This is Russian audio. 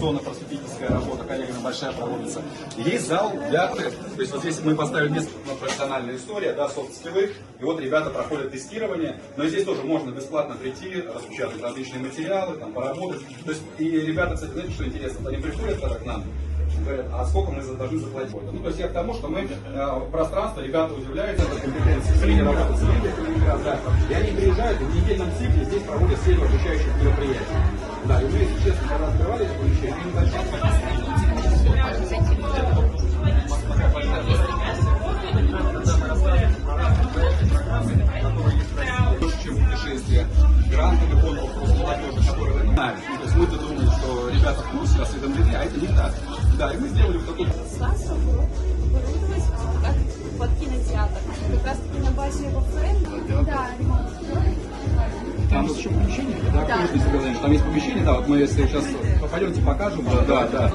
информационно-просветительская работа коллегами большая проводится. Есть зал для... То есть вот здесь мы поставили несколько профессиональная история, да, софт-скиллы, и вот ребята проходят тестирование, но здесь тоже можно бесплатно прийти, распечатать различные материалы, там, поработать. То есть, и ребята, кстати, знаете, что интересно, они приходят тогда к нам, говорят, а сколько мы должны заплатить? Ну, то есть я к тому, что мы пространство, ребята удивляются, это компетенции, средняя работа с людьми, да, и они приезжают, и в недельном цикле здесь проводят серию обучающих мероприятий. Да, и мы, если честно, когда открывали это помещение, мы чем путешествия, грантовый конкурс просто молодежи, который вы знаете. То есть мы-то думаем, что ребята в курсе, осведомлены, а это не так. Да, и мы сделали вот такой... Под кинотеатр. Как раз таки на базе его френда. Да, там еще помещение? Да, да. Там есть помещение, да, вот мы если сейчас пойдемте покажем. Да, да.